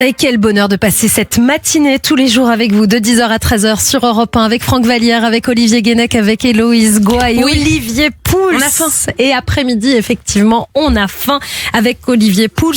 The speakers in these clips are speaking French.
Et quel bonheur de passer cette matinée tous les jours avec vous de 10h à 13h sur Europe 1 avec Franck Vallière, avec Olivier Guénec, avec Héloïse Goua et Olivier Pouls. On a faim. Et après-midi, effectivement, on a faim avec Olivier Pouls.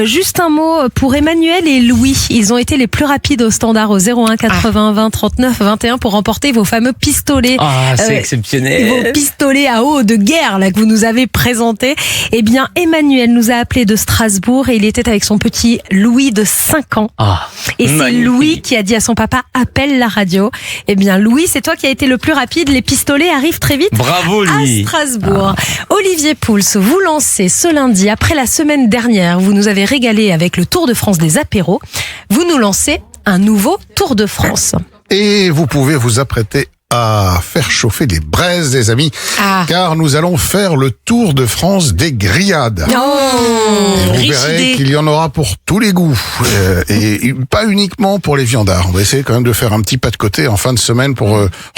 Juste un mot pour Emmanuel et Louis. Ils ont été les plus rapides au standard au 01 80 20 39 21 pour remporter vos fameux pistolets. Ah, c'est exceptionnel. Vos pistolets à eau de guerre là que vous nous avez présentés. Eh bien, Emmanuel nous a appelé de Strasbourg et il était avec son petit Louis de 5 ans. Ah, et c'est magnifique. Louis qui a dit à son papa, appelle la radio. Eh bien, Louis, c'est toi qui as été le plus rapide. Les pistolets arrivent très vite. Bravo, À lui. Strasbourg. Olivier Pouls, vous lancez ce lundi, après la semaine dernière, vous nous avez régalé avec le Tour de France des apéros. Vous nous lancez un nouveau Tour de France. Et vous pouvez vous apprêter à faire chauffer les braises, les amis, car nous allons faire le Tour de France des grillades. Et vous riche verrez idée. qu'il y en aura pour tous les goûts, et pas uniquement pour les viandards. On va essayer quand même de faire un petit pas de côté en fin de semaine pour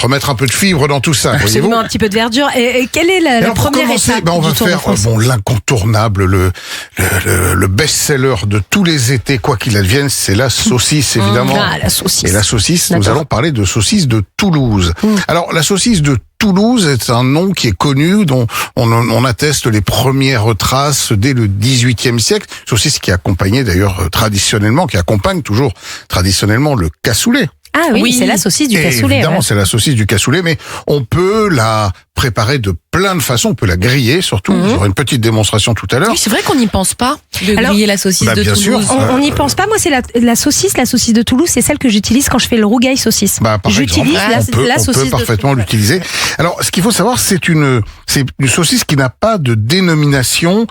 remettre un peu de fibre dans tout ça. Absolument, voyez-vous. un petit peu de verdure. Et quelle est la Alors, pour première commencer, étape on va du Tour de faire France? l'incontournable, le best-seller de tous les étés, quoi qu'il advienne, c'est la saucisse, évidemment. Ah, la saucisse. Et la saucisse, nous D'accord. allons parler de saucisse de Toulouse. Alors, la saucisse de Toulouse est un nom qui est connu, dont on atteste les premières traces dès le XVIIIe siècle. Saucisse qui accompagnait d'ailleurs traditionnellement, qui accompagne toujours traditionnellement le cassoulet. Ah oui, Oui. c'est la saucisse du Et cassoulet. évidemment, Ouais. c'est la saucisse du cassoulet, mais on peut la préparer de plein de façons. On peut la griller, surtout. J'aurai une petite démonstration tout à l'heure. Oui, c'est vrai qu'on n'y pense pas de Alors, griller la saucisse bah, de bien sûr. Toulouse. On n'y pense pas. Moi, c'est la saucisse de Toulouse, c'est celle que j'utilise quand je fais le rougail saucisse. Par J'utilise exemple, la on saucisse peut de parfaitement Toulouse. l'utiliser. Alors, ce qu'il faut savoir, c'est une saucisse qui n'a pas de dénomination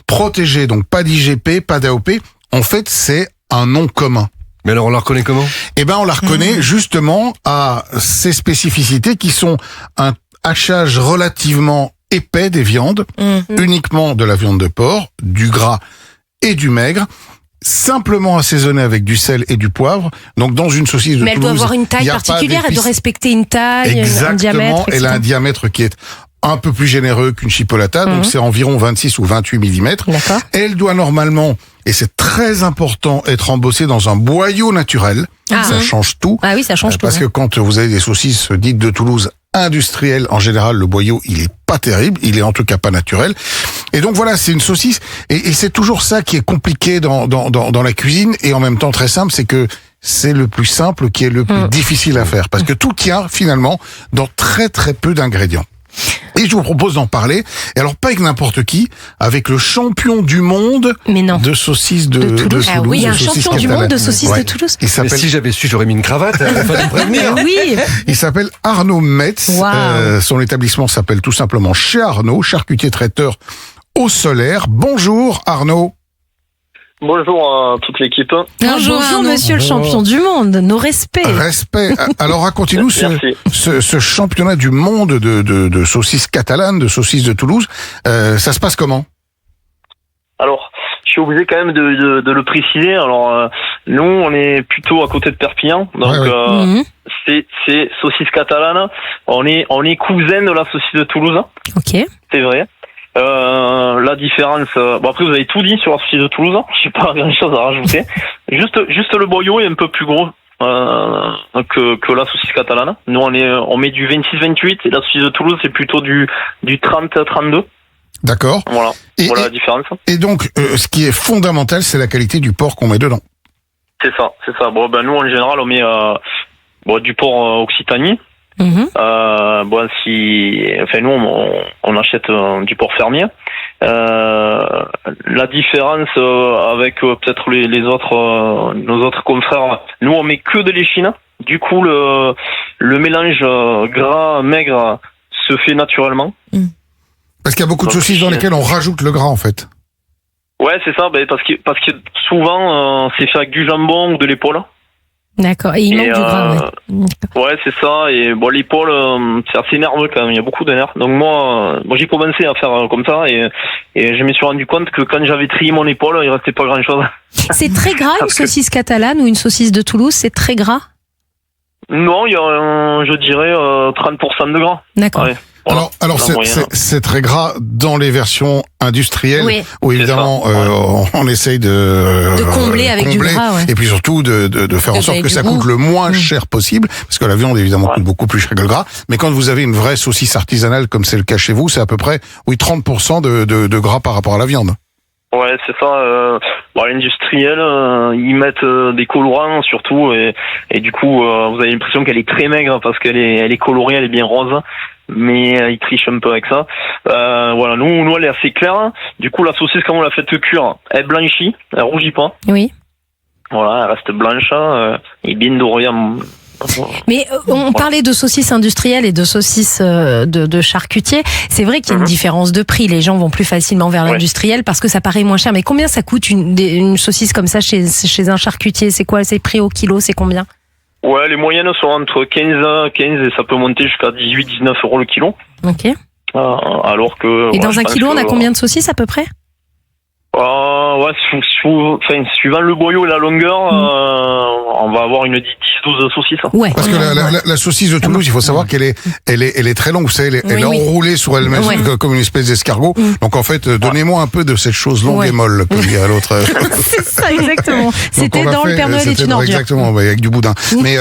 protégée, donc pas d'IGP, pas d'AOP. En fait, c'est un nom commun. Mais alors on la reconnaît comment? Eh ben, on la reconnaît justement à ses spécificités qui sont un hachage relativement épais des viandes, uniquement de la viande de porc, du gras et du maigre, simplement assaisonné avec du sel et du poivre. Donc, dans une saucisse de Mais elle Toulouse, doit avoir une il taille y a pas particulière, elle doit d'épices. respecter une taille, un Exactement, diamètre. elle a un etc. diamètre qui est un peu plus généreux qu'une chipolata, donc c'est environ 26 ou 28 mm. D'accord. Elle doit normalement, et c'est très important, être embossée dans un boyau naturel. Ça change tout. Ah oui, ça change tout. Parce que quand vous avez des saucisses dites de Toulouse industrielles, en général, le boyau, il est pas terrible, il est en tout cas pas naturel. Et donc voilà, c'est une saucisse, et c'est toujours ça qui est compliqué dans la cuisine, et en même temps très simple, c'est que c'est le plus simple qui est le plus difficile à faire, parce que tout tient finalement dans très très peu d'ingrédients. Et je vous propose d'en parler, et alors pas avec n'importe qui, avec le champion du monde Mais non. de saucisses de Toulouse. Ah oui, il y a un de saucisses champion du monde de catalanes. saucisses de Toulouse. Il Mais s'appelle si j'avais su, j'aurais mis une cravate. Il fallait me prévenir. Oui. Il s'appelle Arnaud Metz. Waouh. Son établissement s'appelle tout simplement Chez Arnaud, charcutier traiteur au Solaire. Bonjour Arnaud. Bonjour à toute l'équipe. Bonjour, Arnaud. monsieur le champion du monde. Nos respects. Respect. Alors racontez-nous Merci. ce championnat du monde de saucisses catalanes, de saucisses de Toulouse. Ça se passe comment? Alors, je suis obligé quand même de le préciser. Alors, nous, on est plutôt à côté de Perpignan, donc Ouais, ouais. Mhm. c'est saucisse catalane. On est cousin de la saucisse de Toulouse, Ok. c'est vrai. La différence, bon après vous avez tout dit sur la saucisse de Toulouse. J'ai pas grand chose à rajouter. Juste le boyau est un peu plus gros que la saucisse catalane. Nous on met du 26-28 et la saucisse de Toulouse c'est plutôt du 30-32. D'accord. Voilà. Et- Voilà la différence. Et donc, ce qui est fondamental, c'est la qualité du porc qu'on met dedans. C'est ça. Bon, ben nous en général on met du porc Occitanie. Mhm. Nous on achète du porc fermier. La différence avec peut-être les autres nos autres confrères, nous on met que de l'échine. Du coup le mélange gras maigre se fait naturellement. Parce qu'il y a beaucoup de Donc, saucisses dans lesquelles on rajoute le gras, en fait. Ouais, c'est ça, parce que souvent c'est fait avec du jambon ou de l'épaule. D'accord. Et il manque du gras, ouais. Ouais, c'est ça. Et bon, l'épaule, c'est assez nerveux quand même. Il y a beaucoup de nerfs. Donc moi j'ai commencé à faire comme ça et je me suis rendu compte que quand j'avais trié mon épaule, il restait pas grand chose. C'est très gras, une Parce que- saucisse catalane ou une saucisse de Toulouse, c'est très gras? Non, il y a, je dirais, 30% de gras. D'accord. Ouais. Voilà, Alors la moyenne. c'est très gras dans les versions industrielles, Oui. où évidemment on essaye de combler avec du gras, ouais. et puis surtout de faire en De sorte donner que du ça goût. coûte le moins cher possible, parce que la viande évidemment Ouais. coûte beaucoup plus cher que le gras. Mais quand vous avez une vraie saucisse artisanale comme c'est le cas chez vous, c'est à peu près 30% de gras par rapport à la viande. Ouais, c'est ça. L'industriel, ils mettent des colorants surtout, et du coup, vous avez l'impression qu'elle est très maigre parce qu'elle est colorée, elle est bien rose, mais ils trichent un peu avec ça. Voilà, nous, elle est assez claire. Du coup, la saucisse, quand on la fait cuire, elle blanchit, elle rougit pas. Oui. Voilà, elle reste blanche et bien dorée. Mais on parlait de saucisses industrielles et de saucisses de charcutier. C'est vrai qu'il y a une différence de prix. Les gens vont plus facilement vers Ouais. l'industriel parce que ça paraît moins cher. Mais combien ça coûte une saucisse comme ça chez un charcutier? C'est quoi? C'est prix au kilo? C'est combien? Ouais, les moyennes sont entre 15 et ça peut monter jusqu'à 18-19 euros le kilo. Ok. Alors que. Et dans je un pense kilo, on a que, combien de saucisses à peu près? Ouais, suivant le boyau et la longueur, on va avoir une 10-12 saucisses. Ouais. Parce que la saucisse de Toulouse, il faut savoir qu'elle est très longue. Vous savez, elle est Oui. enroulée sur elle-même Ouais. comme une espèce d'escargot. Donc en fait, donnez-moi un peu de cette chose longue Ouais. et molle, comme dirait l'autre. C'est ça, exactement. C'était Donc, on l'a dans le fait, Père Noël est c'était une ordure. Exactement, ouais, avec du boudin. Mais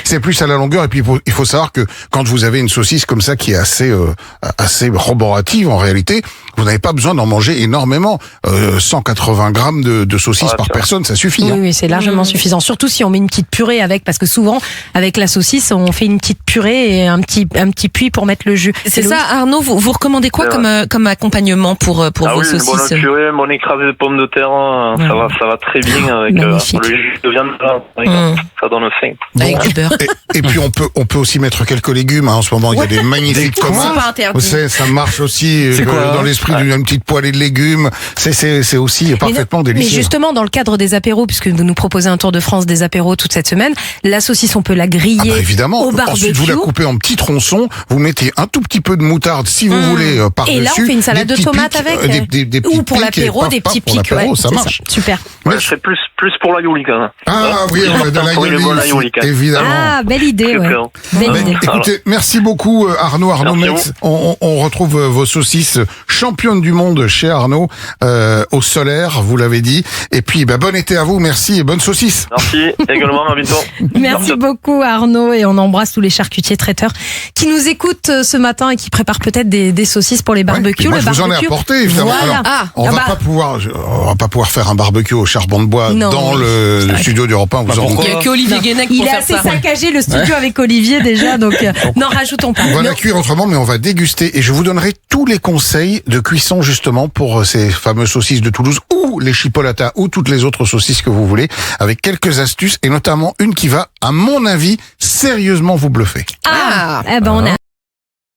c'est plus à la longueur. Et puis il faut savoir que quand vous avez une saucisse comme ça qui est assez roborative en réalité, vous n'avez pas besoin d'en manger énormément. 180 grammes de saucisse Ouais, par c'est personne, ça suffit. Oui, hein. oui, c'est largement suffisant. Surtout si on met une petite purée avec, parce que souvent, avec la saucisse, on fait une petite purée et un petit puits pour mettre le jus. C'est logique. ça, Arnaud, vous recommandez quoi comme accompagnement pour Ah vos oui, une saucisses? bonne purée, mon écrasé de pommes de terre, ça va très bien avec Magnifique. le jus de viande, ça donne faim. Avec du beurre. Et puis on peut aussi mettre quelques légumes. Hein. En ce moment, il y a des magnifiques C'est tomates. pas interdit. Vous savez, ça marche aussi C'est quoi, dans l'esprit d'une petite poêlée de légumes. C'est aussi parfaitement Mais délicieux. justement, dans le cadre des apéros, puisque vous nous proposez un tour de France des apéros toute cette semaine, la saucisse, on peut la griller Ah bah évidemment. au barbecue. Ensuite, vous la coupez en petits tronçons. Vous mettez un tout petit peu de moutarde, si vous voulez, par-dessus. Et là, on fait une salade Des de petits tomates pics, avec. des Ou petits pour pics, l'apéro, et des paf, petits paf, pour pics. l'apéro, Ouais, ça c'est marche. Super. Ouais, je serais plus pour l'aïoli, quand même. Ah oui, on est dans la Pour les bonnes gueule, aioli, quand même. évidemment. Ah, belle idée, ouais. Belle Ben, idée. écoutez, merci beaucoup Arnaud Merci à Metz. On retrouve vos saucisses championnes du monde chez Arnaud au Solaire, vous l'avez dit. Et puis bon été à vous, merci et bonne saucisse. Merci, également, à bientôt. Merci beaucoup Arnaud, et on embrasse tous les charcutiers traiteurs qui nous écoutent ce matin et qui préparent peut-être des saucisses pour les Ouais, barbecues. puis moi, Le je vous en ai barbecue. apporté évidemment. Voilà. Alors, on va pas pouvoir faire un barbecue au charbon de bois Non, dans le studio d'Europe 1. Vous en Il n'y a que Olivier Guénec Il pour est faire assez ça. saccagé le studio avec Olivier déjà, donc n'en rajoutons pas. On va Mais la cuire autrement, mais on va déguster. Et je vous donnerai tous les conseils de cuisson justement pour ces fameuses saucisses de Toulouse ou les chipolatas ou toutes les autres saucisses que vous voulez, avec quelques astuces et notamment une qui va, à mon avis, sérieusement vous bluffer. Ah, eh ben on a